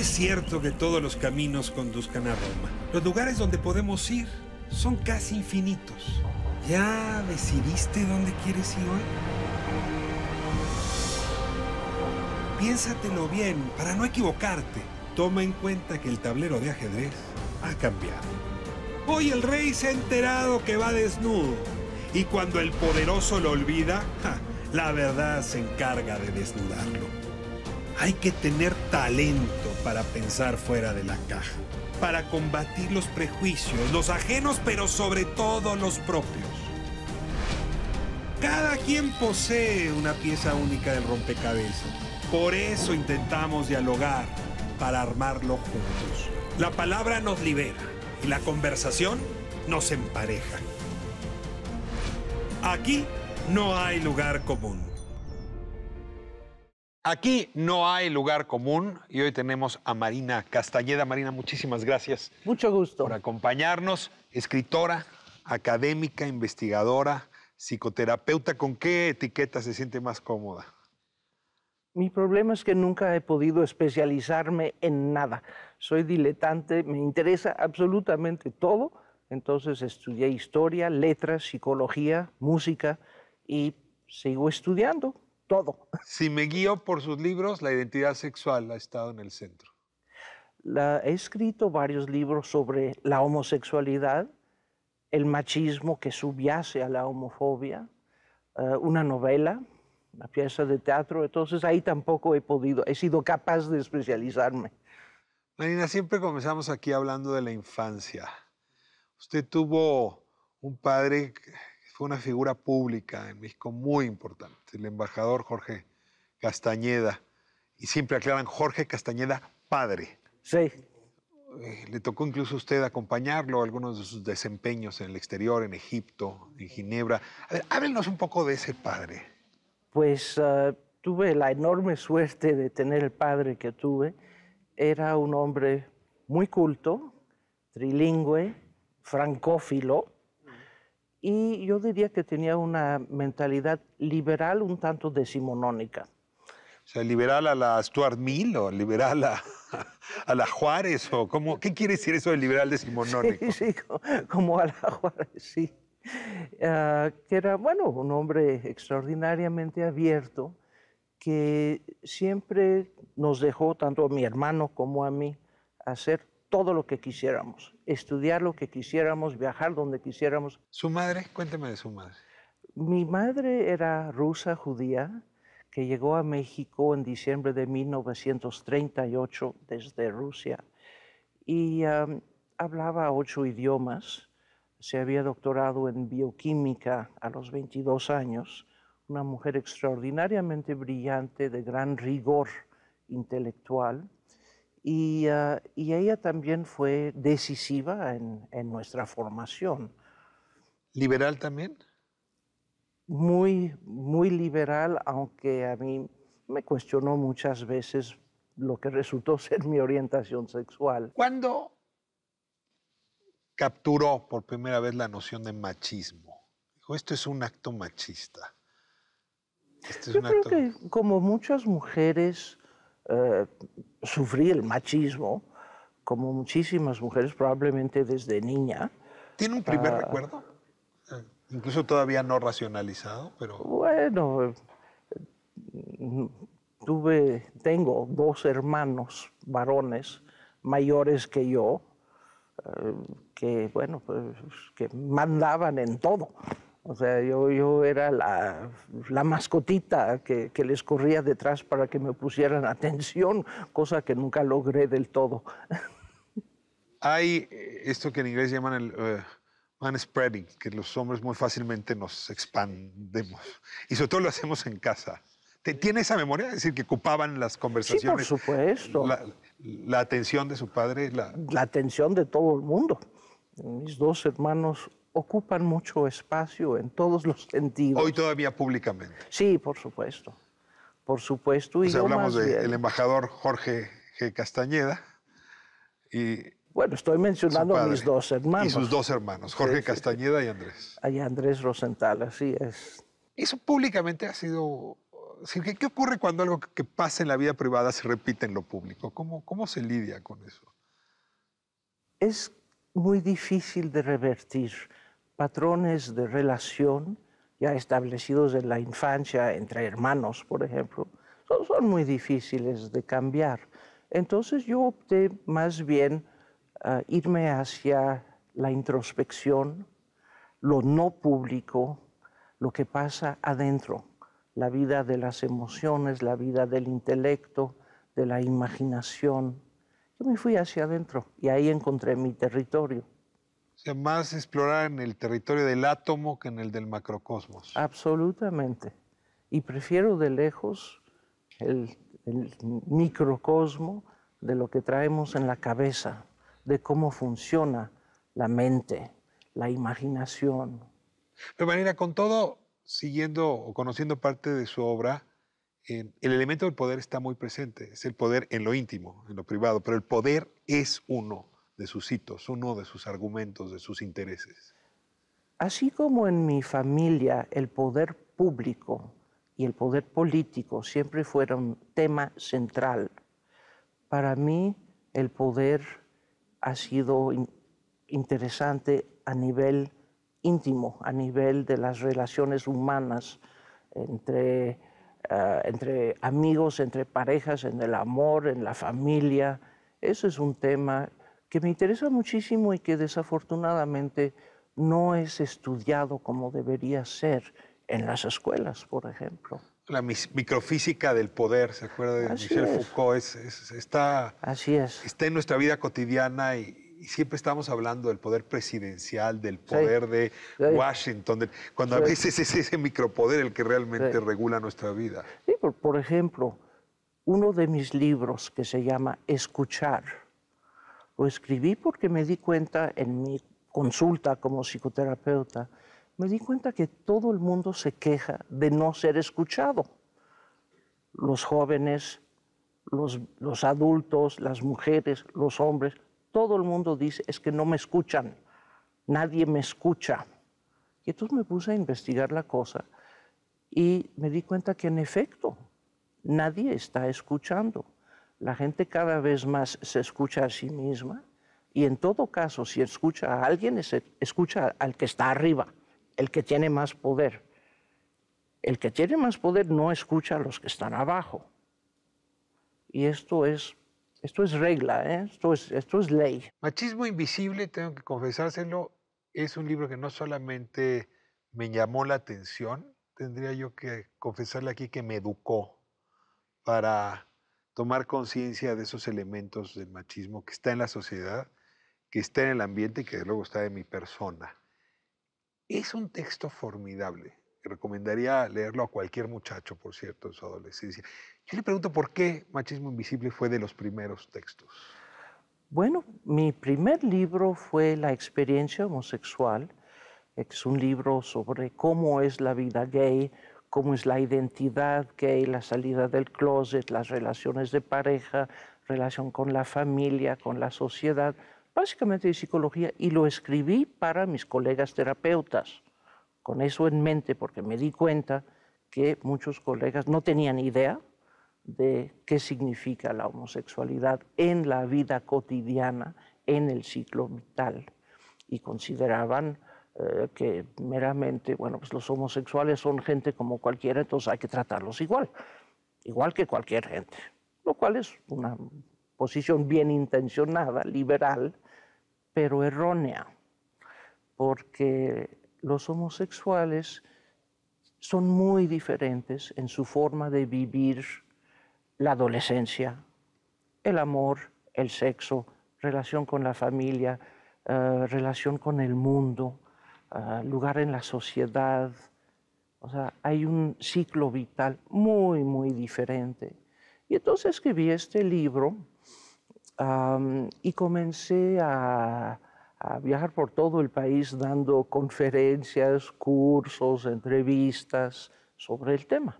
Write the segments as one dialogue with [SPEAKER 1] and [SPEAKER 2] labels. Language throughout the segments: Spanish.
[SPEAKER 1] es cierto que todos los caminos conduzcan a Roma. Los lugares donde podemos ir son casi infinitos. ¿Ya decidiste dónde quieres ir hoy? Piénsatelo bien para no equivocarte. Toma en cuenta que el tablero de ajedrez ha cambiado. Hoy el rey se ha enterado que va desnudo. Y cuando el poderoso lo olvida, la verdad se encarga de desnudarlo. Hay que tener talento para pensar fuera de la caja, para combatir los prejuicios, los ajenos, pero sobre todo los propios. Cada quien posee una pieza única del rompecabezas. Por eso intentamos dialogar, para armarlo juntos. La palabra nos libera y la conversación nos empareja. Aquí no hay lugar común. Aquí no hay lugar común y hoy tenemos a Marina Castañeda. Marina, muchísimas gracias.
[SPEAKER 2] Mucho gusto.
[SPEAKER 1] Por acompañarnos. Escritora, académica, investigadora, psicoterapeuta. ¿Con qué etiqueta se siente más cómoda?
[SPEAKER 2] Mi problema es que nunca he podido especializarme en nada. Soy diletante, me interesa absolutamente todo. Entonces estudié historia, letras, psicología, música y sigo estudiando todo.
[SPEAKER 1] Si me guío por sus libros, la identidad sexual ha estado en el centro.
[SPEAKER 2] He escrito varios libros sobre la homosexualidad, el machismo que subyace a la homofobia, una novela, una pieza de teatro. Entonces ahí tampoco he sido capaz de especializarme.
[SPEAKER 1] Marina, siempre comenzamos aquí hablando de la infancia. Usted tuvo un padre que fue una figura pública en México muy importante, el embajador Jorge Castañeda. Y siempre aclaran Jorge Castañeda, padre.
[SPEAKER 2] Sí.
[SPEAKER 1] Le tocó incluso a usted acompañarlo, algunos de sus desempeños en el exterior, en Egipto, en Ginebra. A ver, háblenos un poco de ese padre.
[SPEAKER 2] Pues tuve la enorme suerte de tener el padre que tuve. Era un hombre muy culto, trilingüe, francófilo, y yo diría que tenía una mentalidad liberal un tanto decimonónica.
[SPEAKER 1] O sea, ¿liberal a la Stuart Mill o liberal a la Juárez? O ¿qué quiere decir eso de liberal decimonónico?
[SPEAKER 2] Sí, como a la Juárez, sí. Que era, bueno, un hombre extraordinariamente abierto que siempre nos dejó, tanto a mi hermano como a mí, hacer todo lo que quisiéramos, estudiar lo que quisiéramos, viajar donde quisiéramos.
[SPEAKER 1] ¿Su madre? Cuénteme de su madre.
[SPEAKER 2] Mi madre era rusa judía que llegó a México en diciembre de 1938 desde Rusia y hablaba 8 idiomas. Se había doctorado en bioquímica a los 22 años, una mujer extraordinariamente brillante, de gran rigor intelectual. Y ella también fue decisiva en nuestra formación.
[SPEAKER 1] ¿Liberal también?
[SPEAKER 2] Muy, muy liberal, aunque a mí me cuestionó muchas veces lo que resultó ser mi orientación sexual.
[SPEAKER 1] ¿Cuándo capturó por primera vez la noción de machismo? Dijo, esto es un acto machista.
[SPEAKER 2] Yo creo que como muchas mujeres sufrí el machismo, como muchísimas mujeres, probablemente desde niña.
[SPEAKER 1] ¿Tiene un primer recuerdo? Incluso todavía no racionalizado, pero...
[SPEAKER 2] Bueno, tengo 2 hermanos varones mayores que yo, que, bueno, pues, que mandaban en todo. O sea, yo era la mascotita que les corría detrás para que me pusieran atención, cosa que nunca logré del todo.
[SPEAKER 1] Hay esto que en inglés llaman el manspreading, que los hombres muy fácilmente nos expandemos. Y sobre todo lo hacemos en casa. ¿Tiene esa memoria? Es decir, que ocupaban las conversaciones.
[SPEAKER 2] Sí, por supuesto.
[SPEAKER 1] La atención de su padre.
[SPEAKER 2] La atención de todo el mundo. Mis 2 hermanos ocupan mucho espacio en todos los sentidos.
[SPEAKER 1] Hoy todavía públicamente.
[SPEAKER 2] Sí, por supuesto. Por supuesto.
[SPEAKER 1] O sea, hablamos del embajador Jorge G. Castañeda y...
[SPEAKER 2] Bueno, estoy mencionando a mis 2 hermanos.
[SPEAKER 1] Y sus 2 hermanos, Jorge Castañeda y Andrés.
[SPEAKER 2] Y Andrés Rosenthal, así es.
[SPEAKER 1] Eso públicamente ha sido Sí, ¿qué ocurre cuando algo que pasa en la vida privada se repite en lo público? ¿Cómo se lidia con eso?
[SPEAKER 2] Es muy difícil de revertir patrones de relación ya establecidos en la infancia entre hermanos, por ejemplo, son muy difíciles de cambiar. Entonces yo opté más bien a irme hacia la introspección, lo no público, lo que pasa adentro, la vida de las emociones, la vida del intelecto, de la imaginación. Yo me fui hacia adentro y ahí encontré mi territorio.
[SPEAKER 1] O sea, más explorar en el territorio del átomo que en el del macrocosmos.
[SPEAKER 2] Absolutamente. Y prefiero de lejos el microcosmo de lo que traemos en la cabeza, de cómo funciona la mente, la imaginación.
[SPEAKER 1] Pero Marina, con todo, siguiendo o conociendo parte de su obra, el elemento del poder está muy presente. Es el poder en lo íntimo, en lo privado, pero el poder es uno de sus hitos, uno de sus argumentos, de sus intereses.
[SPEAKER 2] Así como en mi familia el poder público y el poder político siempre fueron tema central, para mí el poder ha sido interesante a nivel íntimo, a nivel de las relaciones humanas entre amigos, entre parejas, en el amor, en la familia. Eso es un tema que me interesa muchísimo y que desafortunadamente no es estudiado como debería ser en las escuelas, por ejemplo.
[SPEAKER 1] La microfísica del poder, ¿se acuerda de
[SPEAKER 2] Así
[SPEAKER 1] Michel
[SPEAKER 2] es.
[SPEAKER 1] Foucault?
[SPEAKER 2] Así es.
[SPEAKER 1] Está en nuestra vida cotidiana y siempre estamos hablando del poder presidencial, del poder de
[SPEAKER 2] sí,
[SPEAKER 1] Washington, cuando a
[SPEAKER 2] sí,
[SPEAKER 1] veces es ese micropoder el que realmente
[SPEAKER 2] sí.
[SPEAKER 1] regula nuestra vida.
[SPEAKER 2] Sí, por ejemplo, uno de mis libros que se llama Escuchar, lo escribí porque me di cuenta en mi consulta como psicoterapeuta, me di cuenta que todo el mundo se queja de no ser escuchado. Los jóvenes, los adultos, las mujeres, los hombres, todo el mundo dice, es que no me escuchan, nadie me escucha. Y entonces me puse a investigar la cosa y me di cuenta que en efecto nadie está escuchando. La gente cada vez más se escucha a sí misma y en todo caso, si escucha a alguien, escucha al que está arriba, el que tiene más poder. El que tiene más poder no escucha a los que están abajo. Y esto es regla, ¿eh? Esto es ley.
[SPEAKER 1] Machismo Invisible, tengo que confesárselo, es un libro que no solamente me llamó la atención, tendría yo que confesarle aquí que me educó para tomar conciencia de esos elementos del machismo que está en la sociedad, que está en el ambiente y que luego está en mi persona. Es un texto formidable. Recomendaría leerlo a cualquier muchacho, por cierto, en su adolescencia. Yo le pregunto por qué Machismo Invisible fue de los primeros textos.
[SPEAKER 2] Bueno, mi primer libro fue La experiencia homosexual. Es un libro sobre cómo es la vida gay, cómo es la identidad gay, la salida del closet, las relaciones de pareja, relación con la familia, con la sociedad, básicamente de psicología, y lo escribí para mis colegas terapeutas, con eso en mente, porque me di cuenta que muchos colegas no tenían idea de qué significa la homosexualidad en la vida cotidiana, en el ciclo vital, y consideraban que meramente, bueno, pues los homosexuales son gente como cualquiera, entonces hay que tratarlos igual, igual que cualquier gente, lo cual es una posición bien intencionada, liberal, pero errónea, porque los homosexuales son muy diferentes en su forma de vivir la adolescencia, el amor, el sexo, relación con la familia, relación con el mundo, lugar en la sociedad. O sea, hay un ciclo vital muy, muy diferente. Y entonces escribí este libro y comencé a viajar por todo el país dando conferencias, cursos, entrevistas sobre el tema.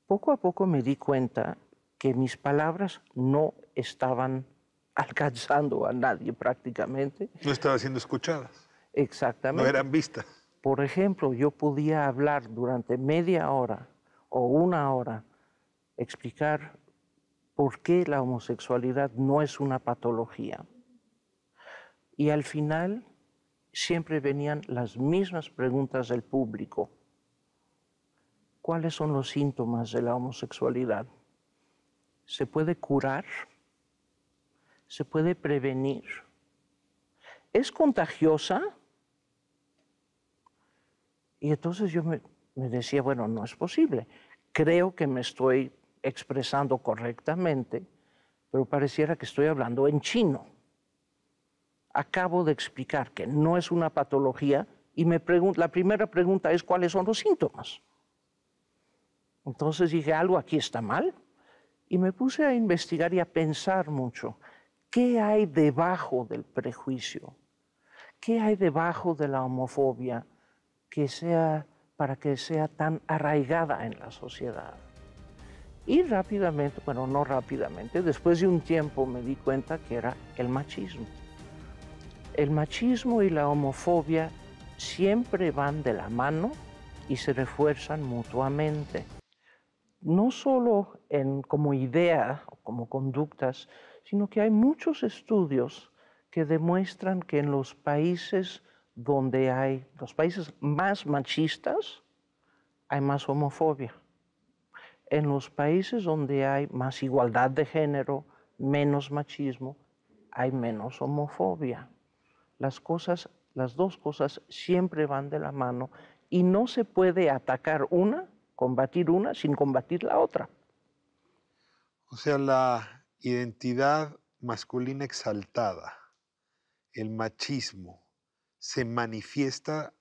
[SPEAKER 2] Poco a poco me di cuenta que mis palabras no estaban alcanzando a nadie prácticamente.
[SPEAKER 1] No estaban siendo escuchadas.
[SPEAKER 2] Exactamente.
[SPEAKER 1] No eran vistas.
[SPEAKER 2] Por ejemplo, yo podía hablar durante media hora o una hora explicar por qué la homosexualidad no es una patología. Y al final siempre venían las mismas preguntas del público. ¿Cuáles son los síntomas de la homosexualidad? ¿Se puede curar? ¿Se puede prevenir? ¿Es contagiosa? Y entonces yo me decía, bueno, no es posible. Creo que me estoy expresando correctamente, pero pareciera que estoy hablando en chino. Acabo de explicar que no es una patología y la primera pregunta es ¿cuáles son los síntomas? Entonces dije, algo aquí está mal y me puse a investigar y a pensar mucho. ¿Qué hay debajo del prejuicio? ¿Qué hay debajo de la homofobia para que sea tan arraigada en la sociedad? Y rápidamente, bueno, no rápidamente, después de un tiempo me di cuenta que era el machismo. El machismo y la homofobia siempre van de la mano y se refuerzan mutuamente. No solo como idea o como conductas, sino que hay muchos estudios que demuestran que en los países los países más machistas, hay más homofobia. En los países donde hay más igualdad de género, menos machismo, hay menos homofobia. Las dos cosas siempre van de la mano y no se puede combatir una sin combatir la otra.
[SPEAKER 1] O sea, la identidad masculina exaltada, el machismo, se manifiesta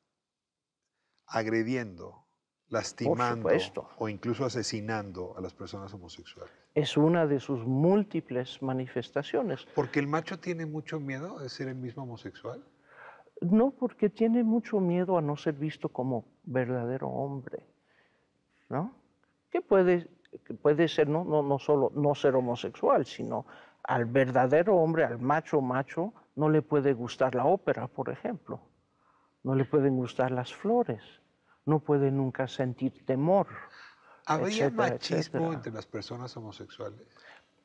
[SPEAKER 1] agrediendo, lastimando o incluso asesinando a las personas homosexuales.
[SPEAKER 2] Es una de sus múltiples manifestaciones.
[SPEAKER 1] ¿Porque el macho tiene mucho miedo de ser el mismo homosexual?
[SPEAKER 2] No, porque tiene mucho miedo a no ser visto como verdadero hombre, ¿no? Que puede ser no solo no ser homosexual, sino al verdadero hombre, al macho, no le puede gustar la ópera, por ejemplo. No le pueden gustar las flores. No puede nunca sentir temor.
[SPEAKER 1] ¿Habría machismo entre las personas homosexuales?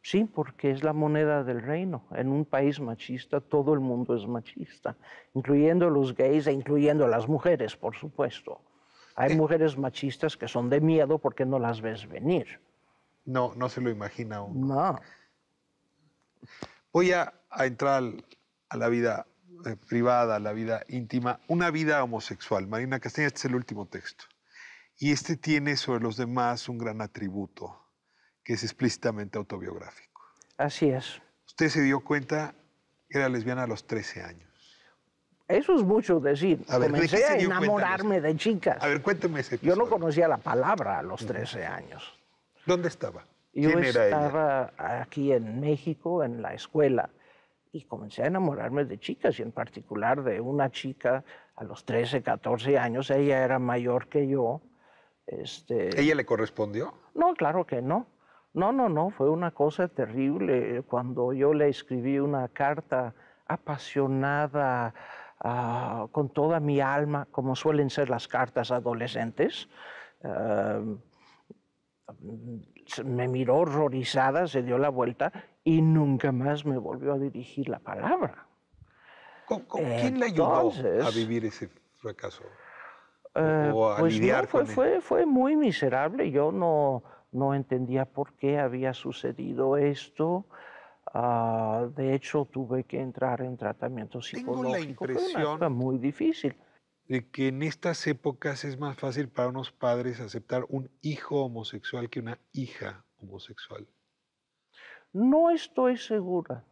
[SPEAKER 2] Sí, porque es la moneda del reino. En un país machista, todo el mundo es machista, incluyendo los gays e incluyendo las mujeres, por supuesto. Hay mujeres machistas que son de miedo porque no las ves venir.
[SPEAKER 1] No, no se lo imagina uno.
[SPEAKER 2] No.
[SPEAKER 1] Voy a entrar a la vida privada, a la vida íntima, una vida homosexual. Marina Castañeda, este es el último texto. Y este tiene sobre los demás un gran atributo, que es explícitamente autobiográfico.
[SPEAKER 2] Así es.
[SPEAKER 1] Usted se dio cuenta que era lesbiana a los 13 años.
[SPEAKER 2] Eso es mucho decir.
[SPEAKER 1] A ver,
[SPEAKER 2] comencé a enamorarme de chicas.
[SPEAKER 1] A ver, cuénteme ese episodio.
[SPEAKER 2] Yo no conocía la palabra a los 13 años.
[SPEAKER 1] ¿Dónde estaba?
[SPEAKER 2] Yo estaba aquí en México, en la escuela, y comencé a enamorarme de chicas, y en particular de una chica a los 13, 14 años. Ella era mayor que yo.
[SPEAKER 1] ¿Ella le correspondió?
[SPEAKER 2] No, claro que no. No, fue una cosa terrible cuando yo le escribí una carta apasionada, con toda mi alma, como suelen ser las cartas adolescentes. Me miró horrorizada, se dio la vuelta y nunca más me volvió a dirigir la palabra.
[SPEAKER 1] ¿Quién le ayudó a vivir ese fracaso? ¿O a
[SPEAKER 2] pues
[SPEAKER 1] lidiar
[SPEAKER 2] no, fue muy miserable. Yo no entendía por qué había sucedido esto. De hecho, tuve que entrar en tratamiento psicológico.
[SPEAKER 1] Tengo la impresión
[SPEAKER 2] fue muy difícil.
[SPEAKER 1] De que en estas épocas es más fácil para unos padres aceptar un hijo homosexual que una hija homosexual.
[SPEAKER 2] No estoy segura.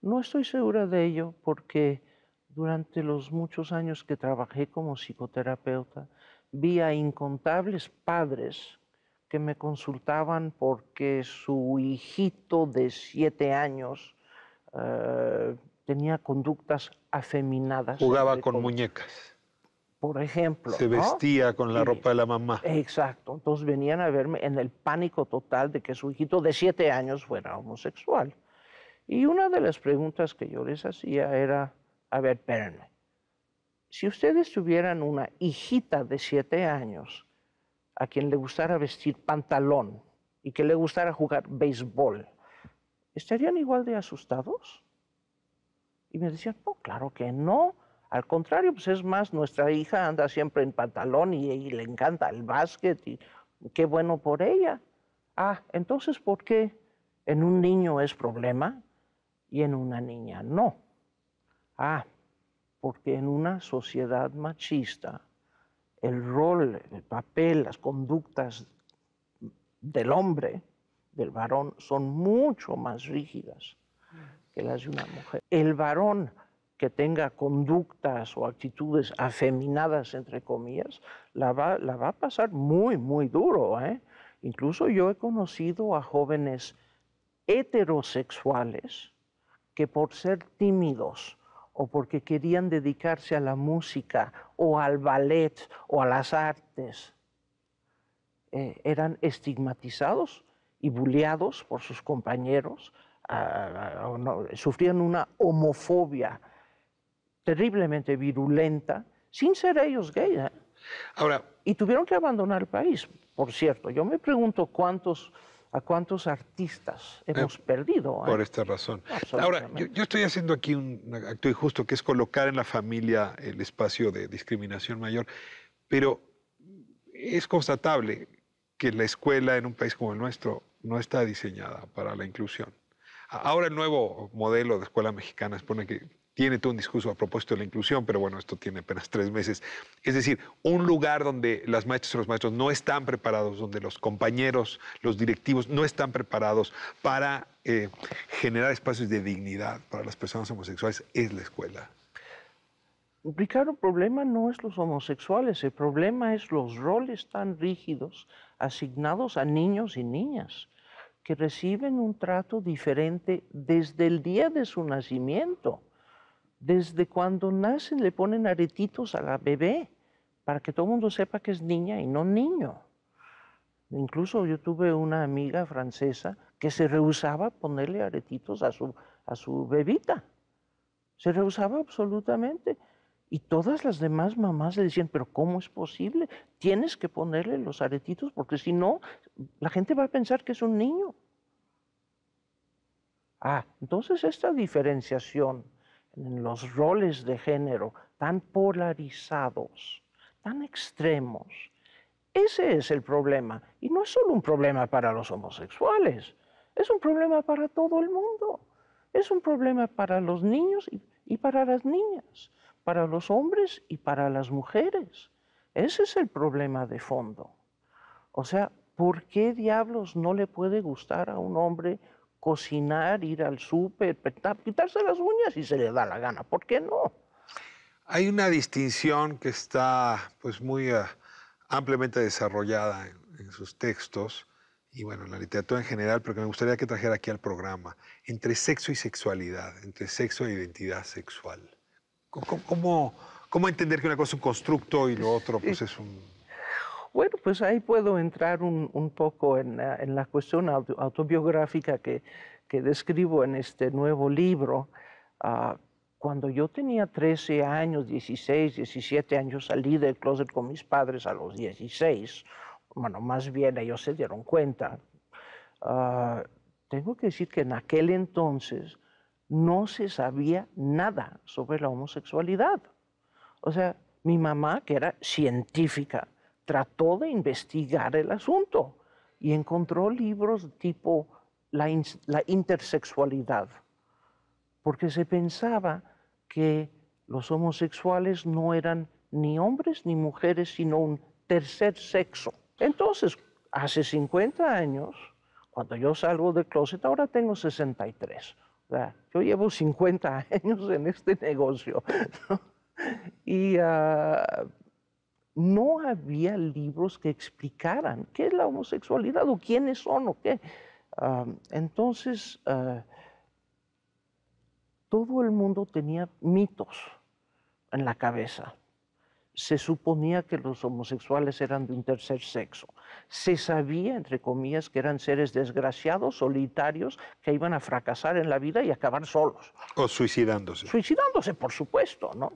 [SPEAKER 2] No estoy segura de ello porque durante los muchos años que trabajé como psicoterapeuta, vi a incontables padres que me consultaban porque su hijito de 7 años tenía conductas afeminadas.
[SPEAKER 1] Jugaba con muñecas.
[SPEAKER 2] Por ejemplo.
[SPEAKER 1] Se vestía con la ropa de la mamá.
[SPEAKER 2] Exacto. Entonces venían a verme en el pánico total de que su hijito de 7 años fuera homosexual. Y una de las preguntas que yo les hacía era, a ver, espérenme, si ustedes tuvieran una hijita de 7 años, a quien le gustara vestir pantalón y que le gustara jugar béisbol, ¿estarían igual de asustados? Y me decían, no, claro que no. Al contrario, pues es más, nuestra hija anda siempre en pantalón y le encanta el básquet y qué bueno por ella. Ah, entonces, ¿por qué en un niño es problema y en una niña no? Ah, porque en una sociedad machista el rol, el papel, las conductas del hombre, del varón, son mucho más rígidas que las de una mujer. El varón que tenga conductas o actitudes afeminadas, entre comillas, la va a pasar muy, muy duro, ¿eh? Incluso yo he conocido a jóvenes heterosexuales que por ser tímidos o porque querían dedicarse a la música o al ballet o a las artes, eran estigmatizados y bulleados por sus compañeros, sufrían una homofobia terriblemente virulenta, sin ser ellos gays.
[SPEAKER 1] Ahora,
[SPEAKER 2] y tuvieron que abandonar el país, por cierto. Yo me pregunto a cuántos artistas hemos perdido.
[SPEAKER 1] Por esta razón. Ahora, yo estoy haciendo aquí un acto injusto, que es colocar en la familia el espacio de discriminación mayor, pero es constatable que la escuela en un país como el nuestro no está diseñada para la inclusión. Ahora el nuevo modelo de escuela mexicana supone que tiene todo un discurso a propósito de la inclusión, pero bueno, esto tiene apenas 3 meses. Es decir, un lugar donde las maestras y los maestros no están preparados, donde los compañeros, los directivos no están preparados para generar espacios de dignidad para las personas homosexuales, es la escuela.
[SPEAKER 2] Ricardo, el problema no es los homosexuales, el problema es los roles tan rígidos asignados a niños y niñas que reciben un trato diferente desde el día de su nacimiento. Desde cuando nacen le ponen aretitos a la bebé para que todo el mundo sepa que es niña y no niño. Incluso yo tuve una amiga francesa que se rehusaba a ponerle aretitos a su bebita. Se rehusaba absolutamente. Y todas las demás mamás le decían, pero ¿cómo es posible? Tienes que ponerle los aretitos porque si no, la gente va a pensar que es un niño. Ah, entonces esta diferenciación en los roles de género tan polarizados, tan extremos, ese es el problema. Y no es solo un problema para los homosexuales, es un problema para todo el mundo. Es un problema para los niños y para las niñas, para los hombres y para las mujeres. Ese es el problema de fondo. O sea, ¿por qué diablos no le puede gustar a un hombre cocinar, ir al súper, pintarse las uñas si se le da la gana? ¿Por qué no?
[SPEAKER 1] Hay una distinción que está pues muy ampliamente desarrollada en sus textos y bueno, en la literatura en general, pero que me gustaría que trajera aquí al programa, entre sexo y sexualidad, entre sexo e identidad sexual. ¿Cómo entender que una cosa es un constructo y lo otro pues es un...
[SPEAKER 2] Bueno, pues ahí puedo entrar un poco en la cuestión autobiográfica que describo en este nuevo libro. Cuando yo tenía 13 años, 16, 17 años, salí del closet con mis padres a los 16. Bueno, más bien ellos se dieron cuenta. Tengo que decir que en aquel entonces no se sabía nada sobre la homosexualidad. O sea, mi mamá, que era científica, trató de investigar el asunto y encontró libros tipo la intersexualidad, porque se pensaba que los homosexuales no eran ni hombres ni mujeres, sino un tercer sexo. Entonces, hace 50 años, cuando yo salgo del closet, ahora tengo 63. O sea, yo llevo 50 años en este negocio, ¿no? Y no había libros que explicaran qué es la homosexualidad o quiénes son o qué. Entonces, todo el mundo tenía mitos en la cabeza. Se suponía que los homosexuales eran de un tercer sexo. Se sabía, entre comillas, que eran seres desgraciados, solitarios, que iban a fracasar en la vida y acabar solos.
[SPEAKER 1] O suicidándose.
[SPEAKER 2] Suicidándose, por supuesto, ¿no?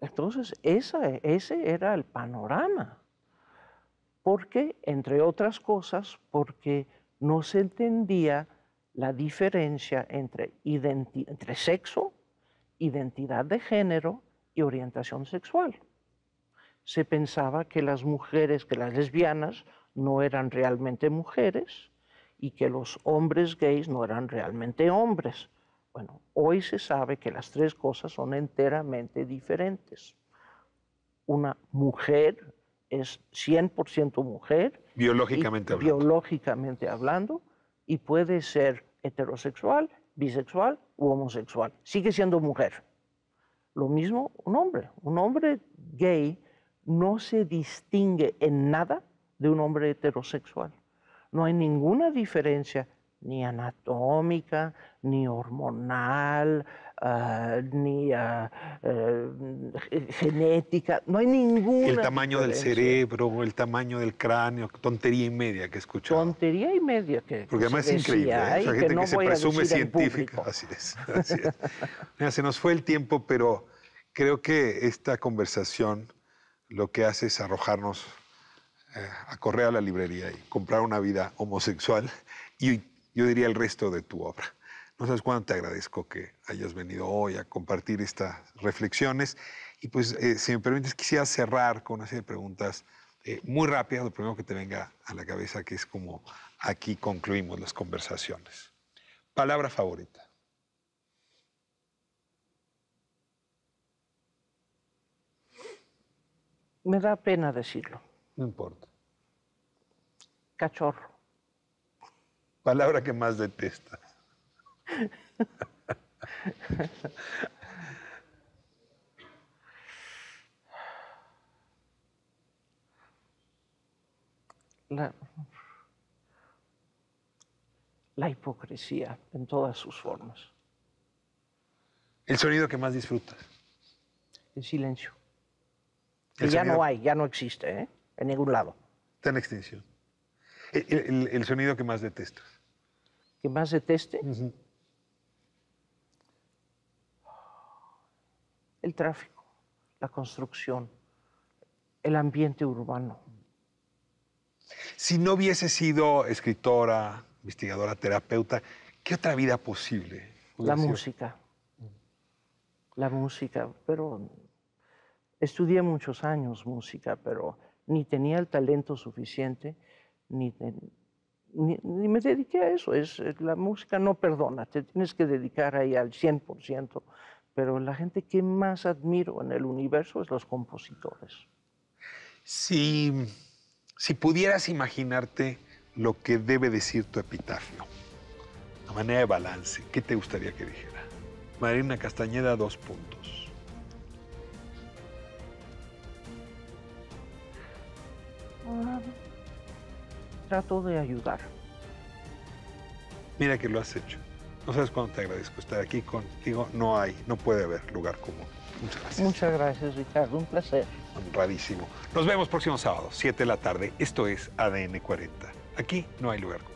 [SPEAKER 2] Entonces, ese era el panorama. ¿Por qué? Entre otras cosas, porque no se entendía la diferencia entre sexo, identidad de género y orientación sexual. Se pensaba que las mujeres, que las lesbianas, no eran realmente mujeres y que los hombres gays no eran realmente hombres. Bueno, hoy se sabe que las tres cosas son enteramente diferentes. Una mujer es 100% mujer.
[SPEAKER 1] Biológicamente
[SPEAKER 2] hablando. Y puede ser heterosexual, bisexual u homosexual. Sigue siendo mujer. Lo mismo un hombre. Un hombre gay no se distingue en nada de un hombre heterosexual. No hay ninguna diferencia ni anatómica, ni hormonal, ni genética. No hay ninguna
[SPEAKER 1] El tamaño del
[SPEAKER 2] diferencia.
[SPEAKER 1] cerebro, el tamaño del cráneo, tontería y media que he escuchado.
[SPEAKER 2] Tontería y media que
[SPEAKER 1] Porque además es increíble, ¿eh? O sea, gente que se presume científica. Así es, así es. Mira, se nos fue el tiempo, pero creo que esta conversación lo que hace es arrojarnos a correr a la librería y comprar una vida homosexual y yo diría el resto de tu obra. No sabes cuánto te agradezco que hayas venido hoy a compartir estas reflexiones. Y pues, si me permites, quisiera cerrar con una serie de preguntas muy rápidas, lo primero que te venga a la cabeza, que es como aquí concluimos las conversaciones. Palabra favorita.
[SPEAKER 2] Me da pena decirlo.
[SPEAKER 1] No importa.
[SPEAKER 2] Cachorro.
[SPEAKER 1] Palabra que más detestas.
[SPEAKER 2] La hipocresía en todas sus formas.
[SPEAKER 1] El sonido que más disfrutas.
[SPEAKER 2] El silencio.
[SPEAKER 1] El
[SPEAKER 2] ya
[SPEAKER 1] sonido...
[SPEAKER 2] no hay, ya no existe, ¿eh? En ningún lado.
[SPEAKER 1] Está en extinción. El sonido que más detestas.
[SPEAKER 2] ¿Que más deteste? El tráfico, la construcción, el ambiente urbano.
[SPEAKER 1] Si no hubiese sido escritora, investigadora, terapeuta, ¿qué otra vida posible?
[SPEAKER 2] La música. La música, pero estudié muchos años música, pero ni tenía el talento suficiente, ni me dediqué a eso. La música no perdona, te tienes que dedicar ahí al 100%, pero la gente que más admiro en el universo es los compositores.
[SPEAKER 1] Si pudieras imaginarte lo que debe decir tu epitafio, a manera de balance, ¿qué te gustaría que dijera? Marina Castañeda, 2 puntos.
[SPEAKER 2] Trato de ayudar.
[SPEAKER 1] Mira que lo has hecho. No sabes cuánto te agradezco estar aquí contigo. No puede haber lugar común. Muchas gracias.
[SPEAKER 2] Muchas gracias, Ricardo. Un placer.
[SPEAKER 1] Honradísimo. Nos vemos próximo sábado, 7 de la tarde. Esto es ADN 40. Aquí no hay lugar común.